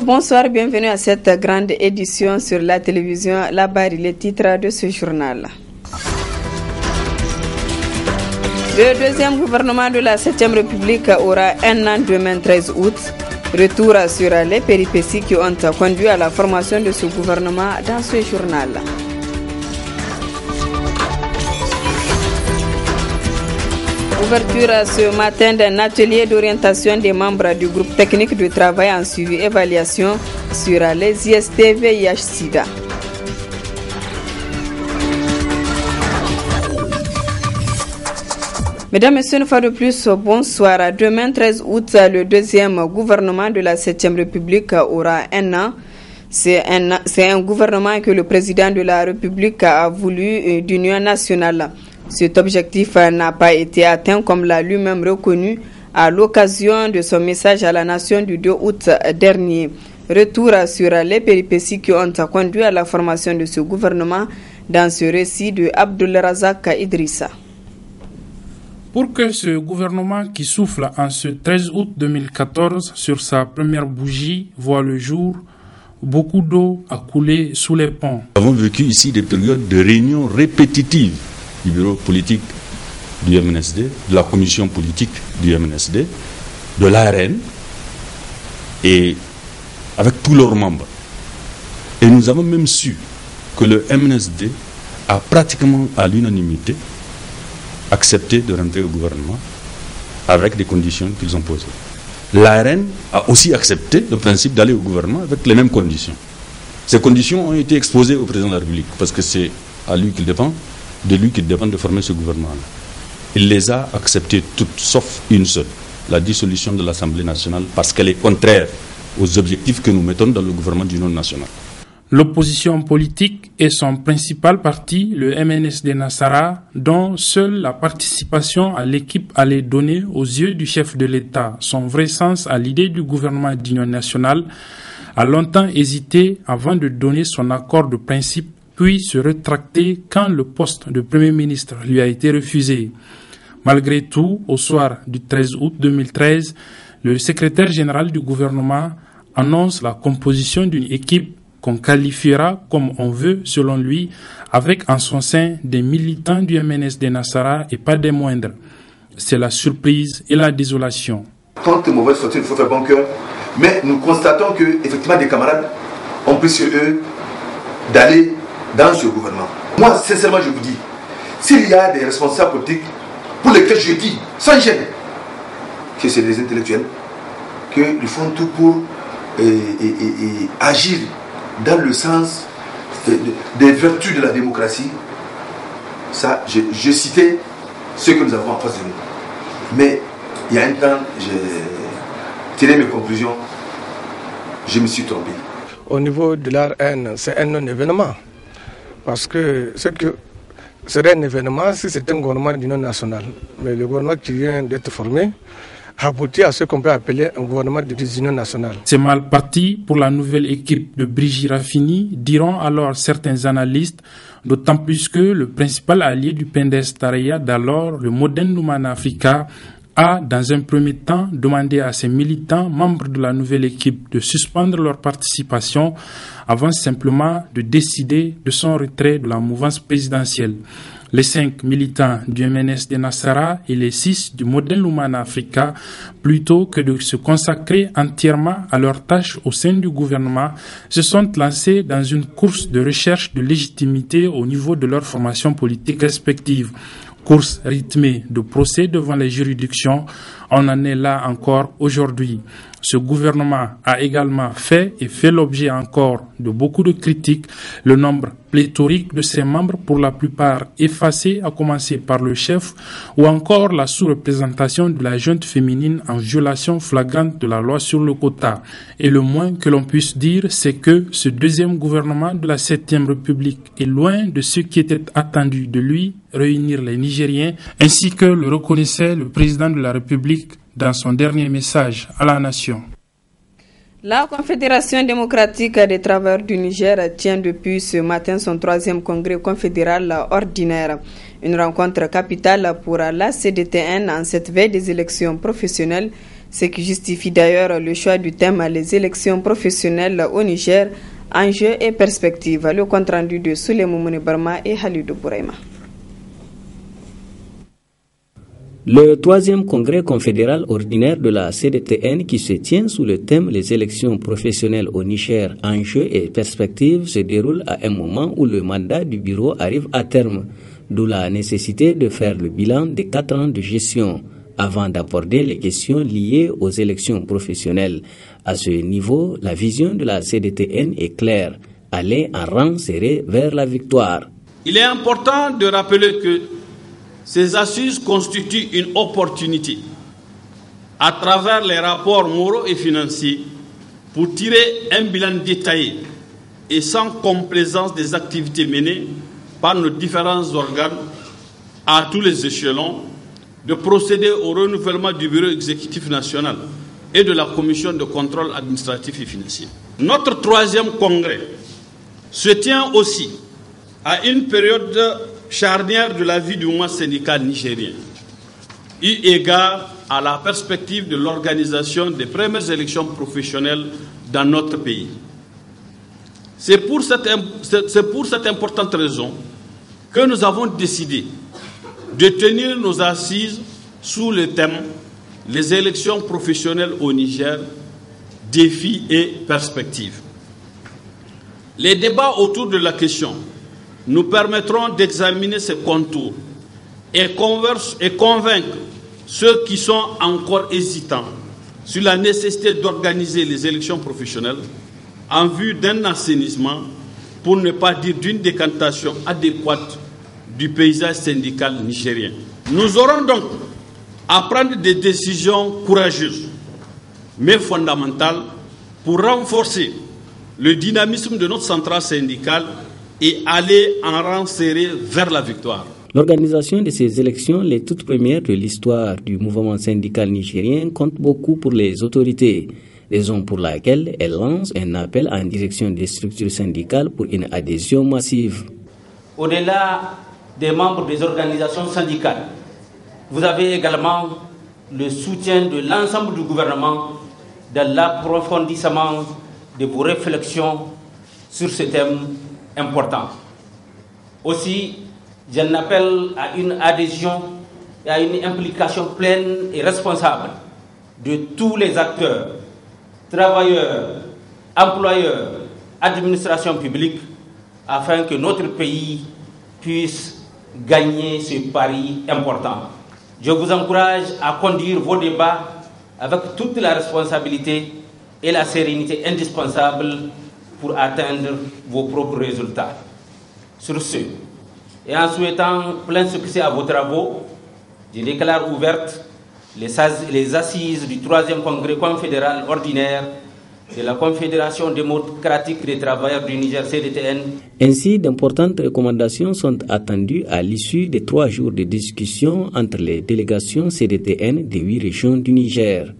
Bonsoir, bienvenue à cette grande édition sur la télévision La Barre, les titres de ce journal. Le deuxième gouvernement de la 7e République aura un an demain 13 août. Retour sur les péripéties qui ont conduit à la formation de ce gouvernement dans ce journal. Ouverture ce matin d'un atelier d'orientation des membres du groupe technique de travail en suivi et évaluation sur les IST VIH-Sida. Mesdames, Messieurs, une fois de plus, bonsoir. Demain, 13 août, le deuxième gouvernement de la 7e République aura un an. C'est un gouvernement que le président de la République a voulu d'union nationale. Cet objectif n'a pas été atteint, comme l'a lui-même reconnu à l'occasion de son message à la nation du 2 août dernier. Retour sur les péripéties qui ont conduit à la formation de ce gouvernement dans ce récit de Abdulrazak Idrissa. Pour que ce gouvernement qui souffle en ce 13 août 2014 sur sa première bougie voit le jour, beaucoup d'eau a coulé sous les ponts. Nous avons vécu ici des périodes de réunions répétitives du bureau politique du MNSD, de la commission politique du MNSD, de l'ARN et avec tous leurs membres. Et nous avons même su que le MNSD a pratiquement à l'unanimité accepté de rentrer au gouvernement avec des conditions qu'ils ont posées. L'ARN a aussi accepté le principe d'aller au gouvernement avec les mêmes conditions. Ces conditions ont été exposées au président de la République parce que c'est à lui qu'il dépend, de lui qu'il dépend de former ce gouvernement-là. Il les a acceptées toutes, sauf une seule, la dissolution de l'Assemblée nationale, parce qu'elle est contraire aux objectifs que nous mettons dans le gouvernement d'union nationale. L'opposition politique et son principal parti, le MNSD Nassara, dont seule la participation à l'équipe allait donner aux yeux du chef de l'État son vrai sens à l'idée du gouvernement d'union nationale, a longtemps hésité avant de donner son accord de principe, puis se rétracter quand le poste de Premier ministre lui a été refusé. Malgré tout, au soir du 13 août 2013, le secrétaire général du gouvernement annonce la composition d'une équipe qu'on qualifiera comme on veut selon lui, avec en son sein des militants du MNSD Nassara et pas des moindres. C'est la surprise et la désolation. Quand les mauvaises sorties, il faut faire bon cœur, mais nous constatons que effectivement des camarades ont pris sur eux d'aller dans ce gouvernement. Moi, sincèrement, je vous dis, s'il y a des responsables politiques pour lesquels je dis, sans gêne, que c'est des intellectuels, qu'ils font tout pour agir dans le sens des vertus de la démocratie, ça, je citais ce que nous avons en face de nous. Mais il y a un temps, j'ai tiré mes conclusions, je me suis trompé. Au niveau de l'ARN, c'est un non-événement. Parce que ce que serait un événement si c'était un gouvernement d'union nationale. Mais le gouvernement qui vient d'être formé aboutit à ce qu'on peut appeler un gouvernement de désunion nationale. C'est mal parti pour la nouvelle équipe de Brigitte Raffini, diront alors certains analystes, d'autant plus que le principal allié du PNDS Taraya d'alors, le Modern Lumana Africa, a, dans un premier temps, demandé à ses militants, membres de la nouvelle équipe, de suspendre leur participation avant simplement de décider de son retrait de la mouvance présidentielle. Les 5 militants du MNSD Nassara et les 6 du Modern Lumana Africa, plutôt que de se consacrer entièrement à leurs tâches au sein du gouvernement, se sont lancés dans une course de recherche de légitimité au niveau de leurs formations politiques respectives. Course rythmée de procès devant les juridictions, on en est là encore aujourd'hui. Ce gouvernement a également fait et fait l'objet encore de beaucoup de critiques. Le nombre pléthorique de ses membres, pour la plupart effacés, à commencer par le chef, ou encore la sous-représentation de la junte féminine en violation flagrante de la loi sur le quota. Et le moins que l'on puisse dire, c'est que ce deuxième gouvernement de la 7e République est loin de ce qui était attendu de lui, réunir les Nigériens, ainsi que le reconnaissait le président de la République dans son dernier message à la nation. La Confédération démocratique des travailleurs du Niger tient depuis ce matin son 3e congrès confédéral ordinaire. Une rencontre capitale pour la CDTN en cette veille des élections professionnelles. Ce qui justifie d'ailleurs le choix du thème les élections professionnelles au Niger, enjeux et perspectives. Le compte rendu de Souleymou Mouni Barma et Halidou Bouraima. Le 3e congrès confédéral ordinaire de la CDTN qui se tient sous le thème les élections professionnelles au Niger, enjeux et perspectives se déroule à un moment où le mandat du bureau arrive à terme, d'où la nécessité de faire le bilan des 4 ans de gestion avant d'aborder les questions liées aux élections professionnelles. À ce niveau, la vision de la CDTN est claire, aller en rang serré vers la victoire. Il est important de rappeler que ces assises constituent une opportunité à travers les rapports moraux et financiers pour tirer un bilan détaillé et sans complaisance des activités menées par nos différents organes à tous les échelons, de procéder au renouvellement du bureau exécutif national et de la commission de contrôle administratif et financier. Notre 3e congrès se tient aussi à une période charnière de la vie du mouvement syndical nigérien, eu égard à la perspective de l'organisation des premières élections professionnelles dans notre pays. C'est pour cette importante raison que nous avons décidé de tenir nos assises sous le thème « Les élections professionnelles au Niger, défis et perspectives ». Les débats autour de la question nous permettront d'examiner ses contours et convaincre ceux qui sont encore hésitants sur la nécessité d'organiser les élections professionnelles en vue d'un assainissement, pour ne pas dire d'une décantation adéquate du paysage syndical nigérien. Nous aurons donc à prendre des décisions courageuses, mais fondamentales, pour renforcer le dynamisme de notre centrale syndicale et aller en rang serré vers la victoire. L'organisation de ces élections, les toutes premières de l'histoire du mouvement syndical nigérien, compte beaucoup pour les autorités, raison pour laquelle elle lance un appel en direction des structures syndicales pour une adhésion massive. Au-delà des membres des organisations syndicales, vous avez également le soutien de l'ensemble du gouvernement dans l'approfondissement de vos réflexions sur ce thème important. Aussi, j'en appelle à une adhésion et à une implication pleine et responsable de tous les acteurs, travailleurs, employeurs, administration publique, afin que notre pays puisse gagner ce pari important. Je vous encourage à conduire vos débats avec toute la responsabilité et la sérénité indispensables pour atteindre vos propres résultats. Sur ce, et en souhaitant plein succès à vos travaux, je déclare ouvertes les assises du 3e congrès confédéral ordinaire de la Confédération démocratique des travailleurs du Niger, CDTN. Ainsi, d'importantes recommandations sont attendues à l'issue des 3 jours de discussion entre les délégations CDTN des 8 régions du Niger.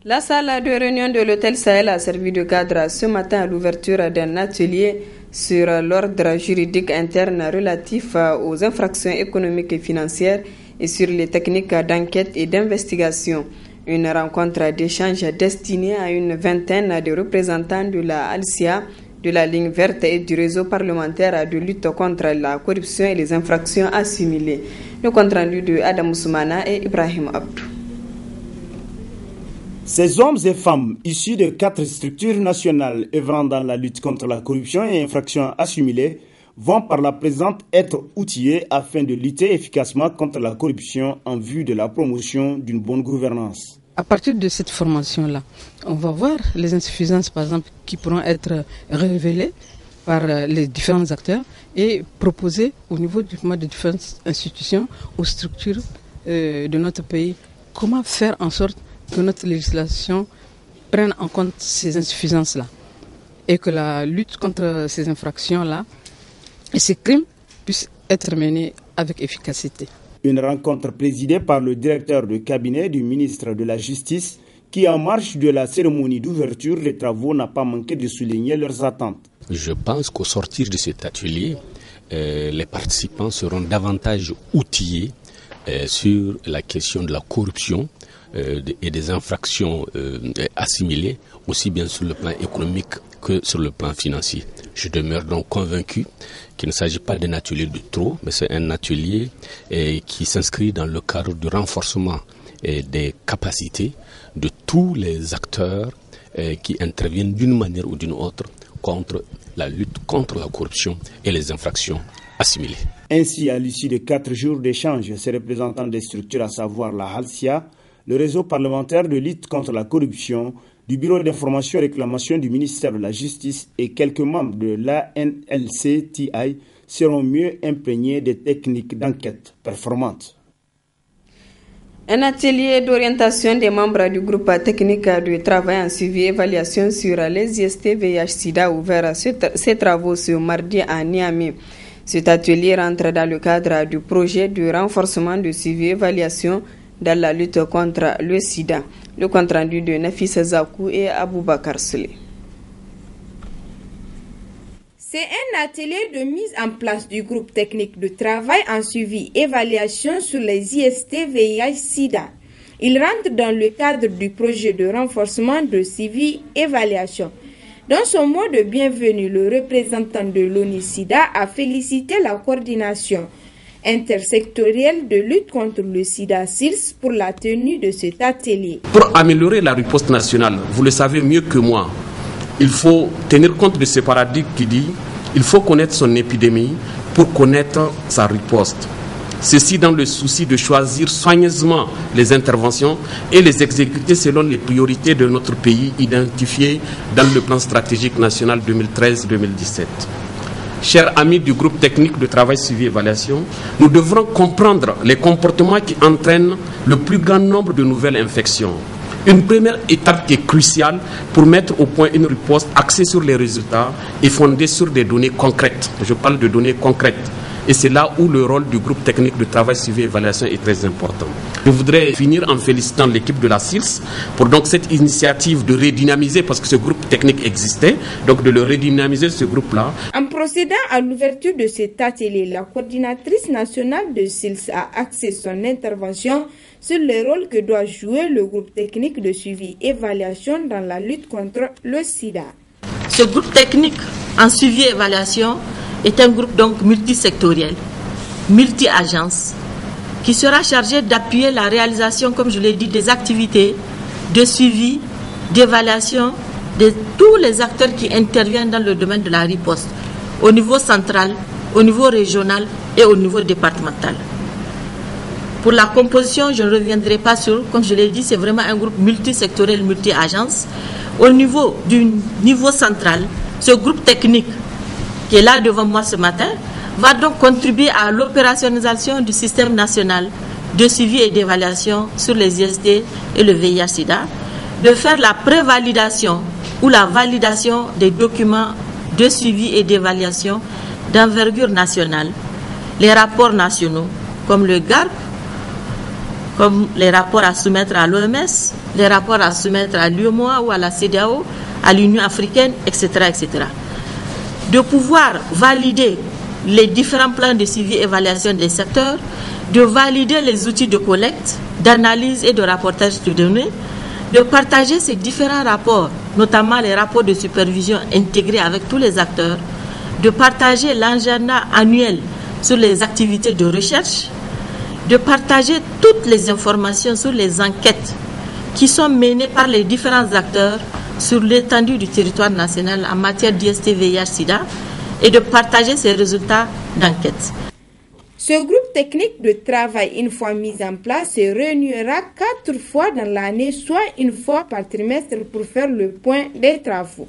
La salle de réunion de l'hôtel Sahel a servi de cadre ce matin à l'ouverture d'un atelier sur l'ordre juridique interne relatif aux infractions économiques et financières et sur les techniques d'enquête et d'investigation. Une rencontre d'échange destinée à une vingtaine de représentants de la ALSIA, de la ligne verte et du réseau parlementaire de lutte contre la corruption et les infractions assimilées. Le compte rendu de Adam Ousmana et Ibrahim Abdou. Ces hommes et femmes issus de 4 structures nationales œuvrant dans la lutte contre la corruption et infractions assimilées vont par la présente être outillés afin de lutter efficacement contre la corruption en vue de la promotion d'une bonne gouvernance. À partir de cette formation-là, on va voir les insuffisances, par exemple, qui pourront être révélées par les différents acteurs et proposer au niveau des différentes institutions, aux structures de notre pays, comment faire en sorte que notre législation prenne en compte ces insuffisances-là et que la lutte contre ces infractions-là et ces crimes puissent être menés avec efficacité. Une rencontre présidée par le directeur de cabinet du ministre de la Justice qui, en marge de la cérémonie d'ouverture des travaux, n'a pas manqué de souligner leurs attentes. Je pense qu'au sortir de cet atelier, les participants seront davantage outillés sur la question de la corruption et des infractions assimilées, aussi bien sur le plan économique que sur le plan financier. Je demeure donc convaincu qu'il ne s'agit pas d'un atelier de trop, mais c'est un atelier qui s'inscrit dans le cadre du renforcement des capacités de tous les acteurs qui interviennent d'une manière ou d'une autre contre la lutte contre la corruption et les infractions assimilées. Ainsi, à l'issue de 4 jours d'échanges, ces représentants des structures, à savoir la HALCIA, le réseau parlementaire de lutte contre la corruption, du Bureau d'information et réclamation du ministère de la Justice et quelques membres de l'ANLCTI seront mieux imprégnés des techniques d'enquête performantes. Un atelier d'orientation des membres du groupe technique de travail en suivi et évaluation sur les IST-VIH-Sida ouvert ses travaux ce mardi à Niamey. Cet atelier rentre dans le cadre du projet de renforcement de suivi et évaluation dans la lutte contre le sida. Le compte rendu de Nafisa Zakou et Aboubakar Souley. C'est un atelier de mise en place du groupe technique de travail en suivi et évaluation sur les IST-VIH-Sida. Il rentre dans le cadre du projet de renforcement de suivi et évaluation. Dans son mot de bienvenue, le représentant de l'ONU-Sida a félicité la coordination intersectorielle de lutte contre le sida SILS pour la tenue de cet atelier. Pour améliorer la riposte nationale, vous le savez mieux que moi, il faut tenir compte de ce paradigme qui dit il faut connaître son épidémie pour connaître sa riposte. Ceci dans le souci de choisir soigneusement les interventions et les exécuter selon les priorités de notre pays identifiées dans le plan stratégique national 2013-2017. Chers amis du groupe technique de travail suivi et évaluation, nous devrons comprendre les comportements qui entraînent le plus grand nombre de nouvelles infections. Une première étape qui est cruciale pour mettre au point une riposte axée sur les résultats et fondée sur des données concrètes. Je parle de données concrètes. Et c'est là où le rôle du groupe technique de travail suivi et évaluation est très important. Je voudrais finir en félicitant l'équipe de la SILS pour donc cette initiative de redynamiser, parce que ce groupe technique existait, donc de le redynamiser ce groupe-là. En procédant à l'ouverture de cet atelier, la coordinatrice nationale de SILS a axé son intervention sur le rôle que doit jouer le groupe technique de suivi et évaluation dans la lutte contre le sida. Ce groupe technique en suivi et évaluation est un groupe donc multisectoriel, multi-agence, qui sera chargé d'appuyer la réalisation, comme je l'ai dit, des activités de suivi, d'évaluation de tous les acteurs qui interviennent dans le domaine de la riposte, au niveau central, au niveau régional et au niveau départemental. Pour la composition, je ne reviendrai pas sur, comme je l'ai dit, c'est vraiment un groupe multisectoriel, multi-agence. Au niveau du niveau central, ce groupe technique qui est là devant moi ce matin, va donc contribuer à l'opérationnalisation du système national de suivi et d'évaluation sur les IST et le VIH-Sida, de faire la prévalidation ou la validation des documents de suivi et d'évaluation d'envergure nationale, les rapports nationaux comme le GARP, comme les rapports à soumettre à l'OMS, les rapports à soumettre à l'UEMOA ou à la CEDEAO, à l'Union africaine, etc., etc. De pouvoir valider les différents plans de suivi et évaluation des secteurs, de valider les outils de collecte, d'analyse et de rapportage de données, de partager ces différents rapports, notamment les rapports de supervision intégrés avec tous les acteurs, de partager l'agenda annuel sur les activités de recherche, de partager toutes les informations sur les enquêtes qui sont menées par les différents acteurs sur l'étendue du territoire national en matière d'IST-VIH-Sida et de partager ces résultats d'enquête. Ce groupe technique de travail, une fois mis en place, se réunira 4 fois dans l'année, soit une fois par trimestre pour faire le point des travaux.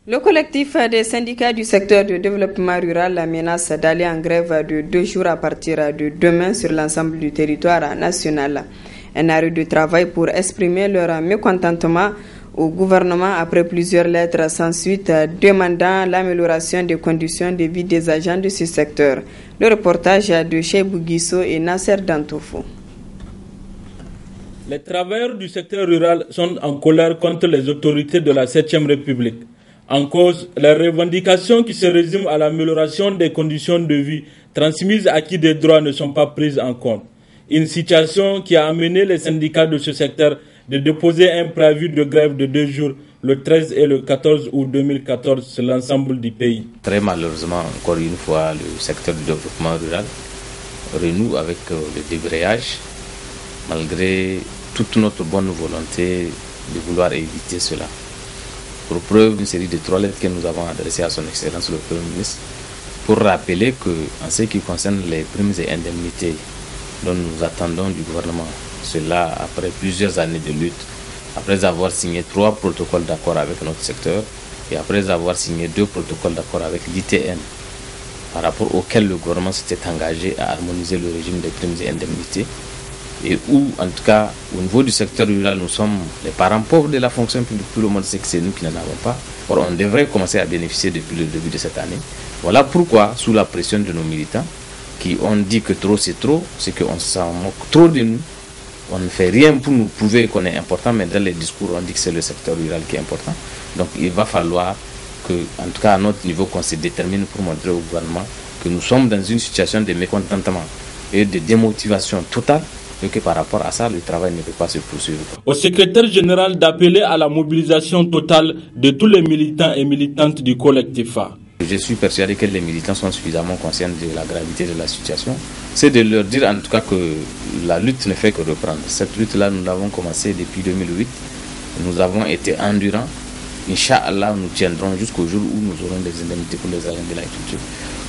Le collectif des syndicats du secteur de développement rural menace d'aller en grève de 2 jours à partir de demain sur l'ensemble du territoire national. Un arrêt de travail pour exprimer leur mécontentement au gouvernement après plusieurs lettres sans suite demandant l'amélioration des conditions de vie des agents de ce secteur. Le reportage de Cheibou Guisso et Nasser Dantoufou. Les travailleurs du secteur rural sont en colère contre les autorités de la 7e République. En cause, les revendications qui se résument à l'amélioration des conditions de vie transmises à qui des droits ne sont pas prises en compte. Une situation qui a amené les syndicats de ce secteur de déposer un préavis de grève de 2 jours, le 13 et le 14 août 2014 sur l'ensemble du pays. Très malheureusement, encore une fois, le secteur du développement rural renoue avec le débrayage, malgré toute notre bonne volonté de vouloir éviter cela. Pour preuve, une série de 3 lettres que nous avons adressées à son Excellence le Premier ministre pour rappeler qu'en ce qui concerne les primes et indemnités dont nous attendons du gouvernement, cela après plusieurs années de lutte, après avoir signé 3 protocoles d'accord avec notre secteur et après avoir signé 2 protocoles d'accord avec l'ITN, par rapport auxquels le gouvernement s'était engagé à harmoniser le régime des primes et indemnités, et où, en tout cas, au niveau du secteur rural, nous sommes les parents pauvres de la fonction publique. Tout le monde sait que c'est nous qui n'en avons pas. Or, on devrait commencer à bénéficier depuis le début de cette année. Voilà pourquoi, sous la pression de nos militants, qui ont dit que trop c'est trop, c'est qu'on s'en moque trop de nous. On ne fait rien pour nous prouver qu'on est important, mais dans les discours, on dit que c'est le secteur rural qui est important. Donc, il va falloir que, en tout cas à notre niveau, qu'on se détermine pour montrer au gouvernement que nous sommes dans une situation de mécontentement et de démotivation totale, et que par rapport à ça, le travail ne peut pas se poursuivre. Au secrétaire général d'appeler à la mobilisation totale de tous les militants et militantes du collectif A. Je suis persuadé que les militants sont suffisamment conscients de la gravité de la situation. C'est de leur dire en tout cas que la lutte ne fait que reprendre. Cette lutte-là, nous l'avons commencée depuis 2008. Nous avons été endurants. Inch'Allah, nous tiendrons jusqu'au jour où nous aurons des indemnités pour les agents de l'agriculture.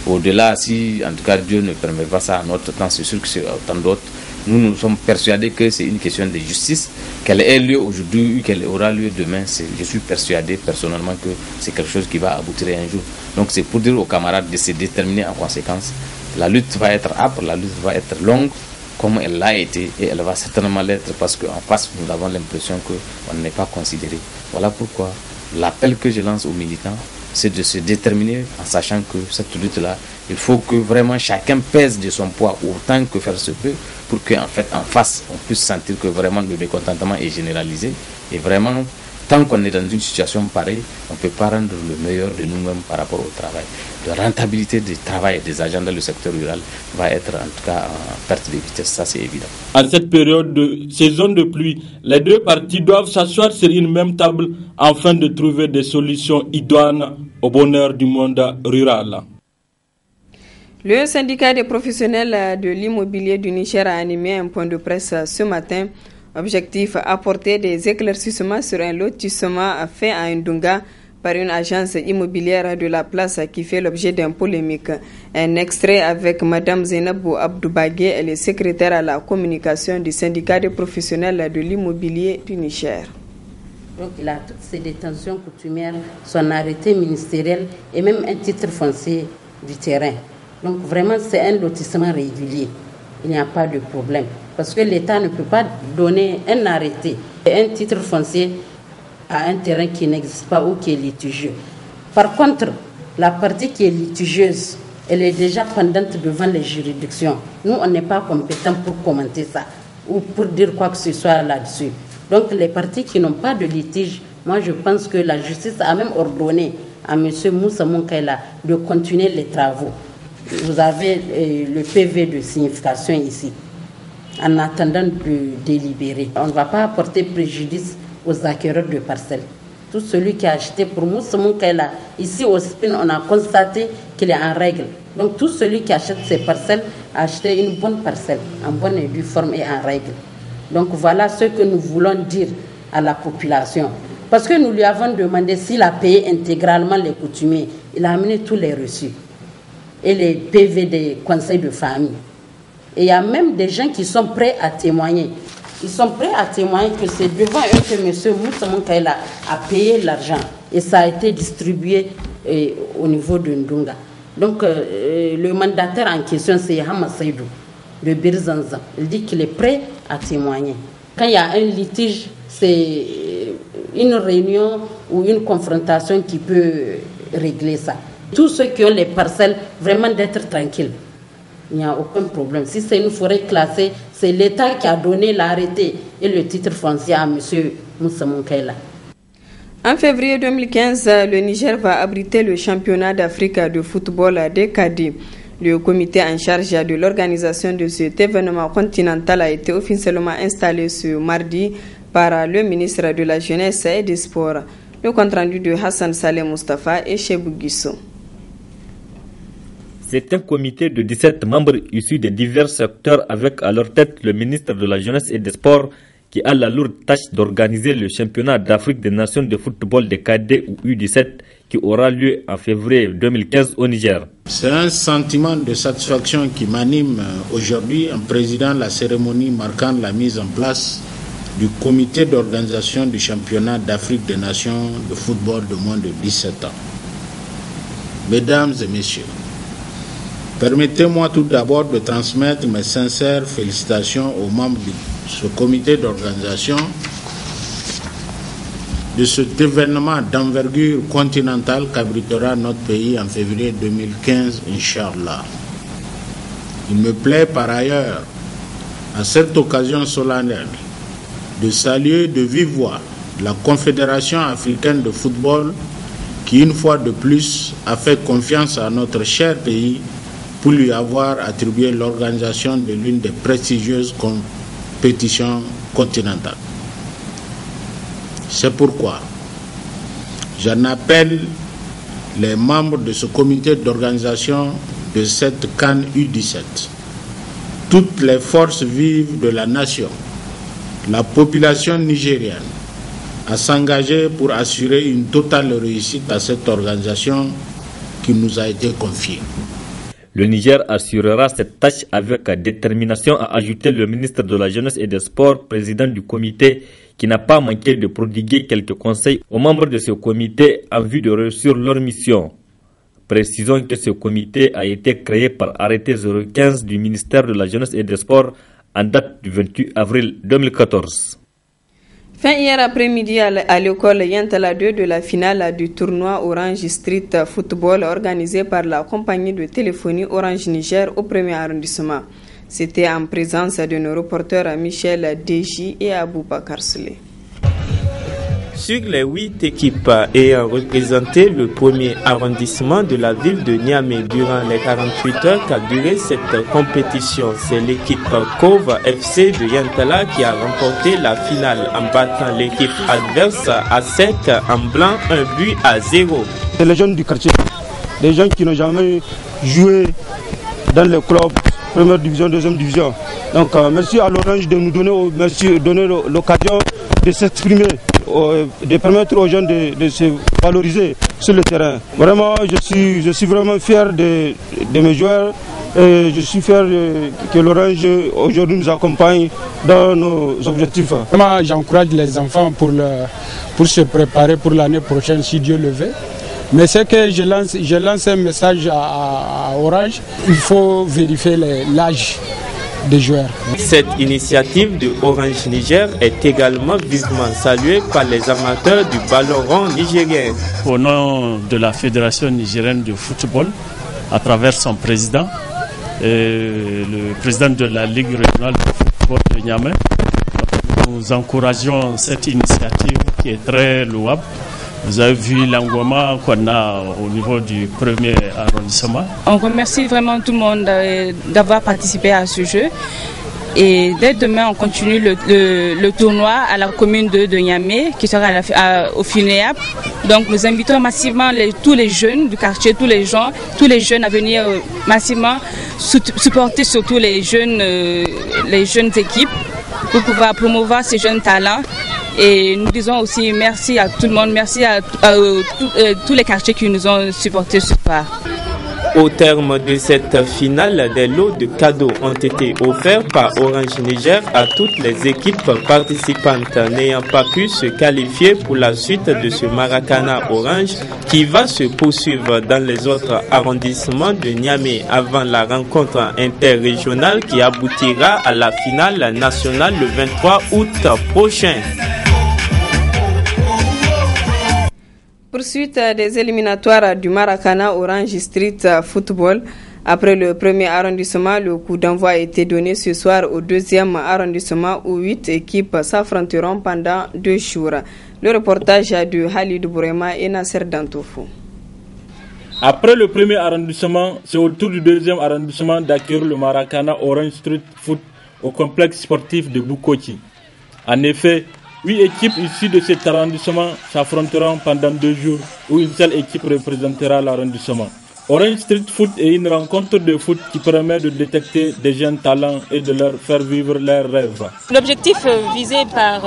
Au-delà, si en tout cas Dieu ne permet pas ça à notre temps, c'est sûr que c'est autant d'autres. Nous sommes persuadés que c'est une question de justice, qu'elle ait lieu aujourd'hui, qu'elle aura lieu demain. Je suis persuadé personnellement que c'est quelque chose qui va aboutir un jour. Donc c'est pour dire aux camarades de se déterminer en conséquence. La lutte va être âpre, la lutte va être longue, comme elle l'a été, et elle va certainement l'être parce qu'en face, nous avons l'impression qu'on n'est pas considéré. Voilà pourquoi l'appel que je lance aux militants, c'est de se déterminer en sachant que cette lutte-là, il faut que vraiment chacun pèse de son poids autant que faire se peut pour qu'en fait, en face, on puisse sentir que vraiment le mécontentement est généralisé. Et vraiment, tant qu'on est dans une situation pareille, on ne peut pas rendre le meilleur de nous-mêmes par rapport au travail. La rentabilité du travail des agents dans le secteur rural va être en tout cas en perte de vitesse, ça c'est évident. En cette période de saison de pluie, les 2 parties doivent s'asseoir sur une même table afin de trouver des solutions idoines au bonheur du monde rural. Le syndicat des professionnels de l'immobilier du Niger a animé un point de presse ce matin. Objectif, apporter des éclaircissements sur un lotissement fait à Ndunga par une agence immobilière de la place qui fait l'objet d'une polémique. Un extrait avec Mme Zainabou Abdoubagué, elle est secrétaire à la communication du syndicat des professionnels de l'immobilier du Niger. Donc il a toutes ses détentions coutumières, son arrêté ministériel et même un titre foncier du terrain. Donc vraiment c'est un lotissement régulier. Il n'y a pas de problème. Parce que l'État ne peut pas donner un arrêté et un titre foncier à un terrain qui n'existe pas ou qui est litigieux. Par contre, la partie qui est litigieuse, elle est déjà pendante devant les juridictions. Nous, on n'est pas compétents pour commenter ça ou pour dire quoi que ce soit là-dessus. Donc les parties qui n'ont pas de litige, moi je pense que la justice a même ordonné à M. Moussa Munkaila de continuer les travaux. Vous avez le PV de signification ici, en attendant de délibérer. On ne va pas apporter préjudice aux acquéreurs de parcelles. Tout celui qui a acheté pour Moussa Munkaila, ici au SPIN, on a constaté qu'il est en règle. Donc tout celui qui achète ces parcelles a acheté une bonne parcelle, en bonne et due forme et en règle. Donc voilà ce que nous voulons dire à la population. Parce que nous lui avons demandé s'il a payé intégralement les coutumiers. Il a amené tous les reçus et les PV des conseils de famille. Et il y a même des gens qui sont prêts à témoigner. Ils sont prêts à témoigner que c'est devant eux que M. Moussa Munkaila a payé l'argent. Et ça a été distribué au niveau de Ndunga. Donc le mandataire en question, c'est Yahama Saïdou de Birzanza. Il dit qu'il est prêt à témoigner. Quand il y a un litige, c'est une réunion ou une confrontation qui peut régler ça. Tous ceux qui ont les parcelles, vraiment d'être tranquilles. Il n'y a aucun problème. Si c'est une forêt classée, c'est l'État qui a donné l'arrêté et le titre foncier à M. Moussa Munkaila. En février 2015, le Niger va abriter le championnat d'Afrique de football des cadets. Le comité en charge de l'organisation de cet événement continental a été officiellement installé ce mardi par le ministre de la Jeunesse et des Sports. Le compte-rendu de Hassan Saleh Mustafa et Chebou Guisso. C'est un comité de 17 membres issus de divers secteurs avec à leur tête le ministre de la Jeunesse et des Sports qui a la lourde tâche d'organiser le championnat d'Afrique des Nations de football des cadets ou U17 qui aura lieu en février 2015 au Niger. C'est un sentiment de satisfaction qui m'anime aujourd'hui en présidant la cérémonie marquant la mise en place du comité d'organisation du championnat d'Afrique des Nations de football de moins de 17 ans. Mesdames et messieurs, permettez-moi tout d'abord de transmettre mes sincères félicitations aux membres de ce comité d'organisation de cet événement d'envergure continentale qu'abritera notre pays en février 2015, Inch'Allah. Il me plaît par ailleurs, à cette occasion solennelle, de saluer de vive voix la Confédération africaine de football qui, une fois de plus, a fait confiance à notre cher pays pour lui avoir attribué l'organisation de l'une des prestigieuses compétitions continentales. C'est pourquoi j'en appelle les membres de ce comité d'organisation de cette CAN U17, toutes les forces vives de la nation, la population nigérienne, à s'engager pour assurer une totale réussite à cette organisation qui nous a été confiée. Le Niger assurera cette tâche avec détermination, a ajouté le ministre de la Jeunesse et des Sports, président du comité, qui n'a pas manqué de prodiguer quelques conseils aux membres de ce comité en vue de réussir leur mission. Précisons que ce comité a été créé par arrêté 015 du ministère de la Jeunesse et des Sports en date du 28 avril 2014. Fin hier après-midi à l'école Yantala 2 de la finale du tournoi Orange Street Football organisé par la compagnie de téléphonie Orange Niger au premier arrondissement. C'était en présence de nos reporters Michel Deji et Aboubakar Souley. Sur les 8 équipes ayant représenté le premier arrondissement de la ville de Niamey durant les 48 heures qu'a duré cette compétition, c'est l'équipe Cove FC de Yantala qui a remporté la finale en battant l'équipe adverse à 7 en blanc, 1-0. C'est les jeunes du quartier, les gens qui n'ont jamais joué dans le club, première division, deuxième division. Donc merci à l'Orange de nous donner l'occasion de s'exprimer, de permettre aux jeunes de se valoriser sur le terrain. Vraiment, je suis vraiment fier de mes joueurs et je suis fier que l'Orange aujourd'hui nous accompagne dans nos objectifs. Vraiment, j'encourage les enfants pour se préparer pour l'année prochaine si Dieu le veut. Mais c'est que je lance un message à Orange, il faut vérifier l'âge des joueurs. Cette initiative de Orange Niger est également vivement saluée par les amateurs du ballon rond nigérien. Au nom de la Fédération nigérienne de football, à travers son président, le président de la Ligue régionale de football de Niamey, nous encourageons cette initiative qui est très louable. Vous avez vu l'engouement qu'on a au niveau du premier arrondissement. On remercie vraiment tout le monde d'avoir participé à ce jeu. Et dès demain, on continue le tournoi à la commune de Niamey, qui sera au FUNEAP. Donc nous invitons massivement tous les jeunes du quartier, tous les jeunes à venir massivement supporter surtout les jeunes équipes pour pouvoir promouvoir ces jeunes talents. Et nous disons aussi merci à tout le monde, merci à tous les quartiers qui nous ont supportés ce soir. Au terme de cette finale, des lots de cadeaux ont été offerts par Orange Niger à toutes les équipes participantes n'ayant pas pu se qualifier pour la suite de ce Maracana Orange qui va se poursuivre dans les autres arrondissements de Niamey avant la rencontre interrégionale qui aboutira à la finale nationale le 23 août prochain. Poursuite des éliminatoires du Maracana Orange Street Football. Après le premier arrondissement, le coup d'envoi a été donné ce soir au deuxième arrondissement où 8 équipes s'affronteront pendant 2 jours. Le reportage de Halid Bourema et Nasser Dantoufou. Après le premier arrondissement, c'est au tour du deuxième arrondissement d'accueillir le Maracana Orange Street Foot au complexe sportif de Bukoki. En effet, 8 équipes issues de cet arrondissement s'affronteront pendant 2 jours où une seule équipe représentera l'arrondissement. Orange Street Foot est une rencontre de foot qui permet de détecter des jeunes talents et de leur faire vivre leurs rêves. L'objectif visé par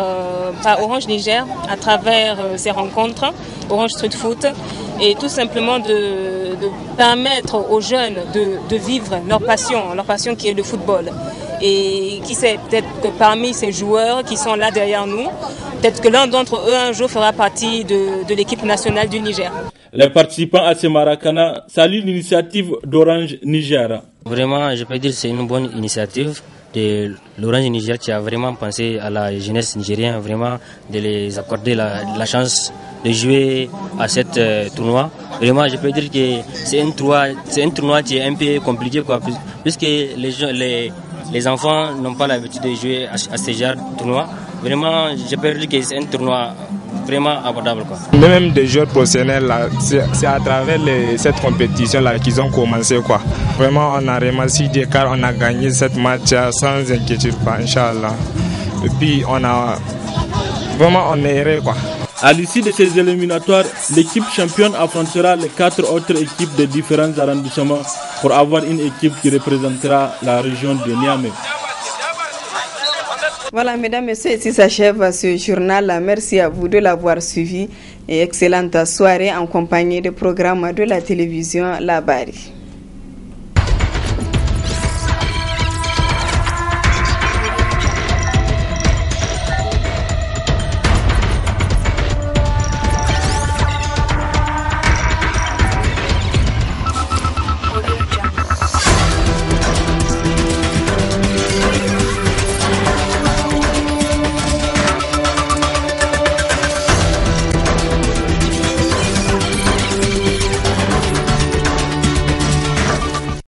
Orange Niger à travers ces rencontres, Orange Street Foot, est tout simplement de permettre aux jeunes de vivre leur passion qui est le football. Et qui sait, peut-être que parmi ces joueurs qui sont là derrière nous, peut-être que l'un d'entre eux un jour fera partie de l'équipe nationale du Niger. Les participants à ce Maracana saluent l'initiative d'Orange Niger. Vraiment, je peux dire que c'est une bonne initiative de l'Orange Niger qui a vraiment pensé à la jeunesse nigérienne, vraiment de les accorder la chance de jouer à cette tournoi. Vraiment, je peux dire que c'est un tournoi qui est un peu compliqué, puisque les enfants n'ont pas l'habitude de jouer à ce genre de tournoi. Vraiment, je peux dire que c'est un tournoi vraiment abordable. Même des joueurs professionnels, c'est à travers cette compétition-là qu'ils ont commencé. Vraiment, on a remercié Dieu car on a gagné cette match sans inquiétude, Inch'Allah. Et puis, on est heureux. À l'issue de ces éliminatoires, l'équipe championne affrontera les 4 autres équipes de différents arrondissements pour avoir une équipe qui représentera la région de Niamey. Voilà, mesdames, messieurs, ici s'achève ce journal. Merci à vous de l'avoir suivi et excellente soirée en compagnie des programmes de la télévision Labari.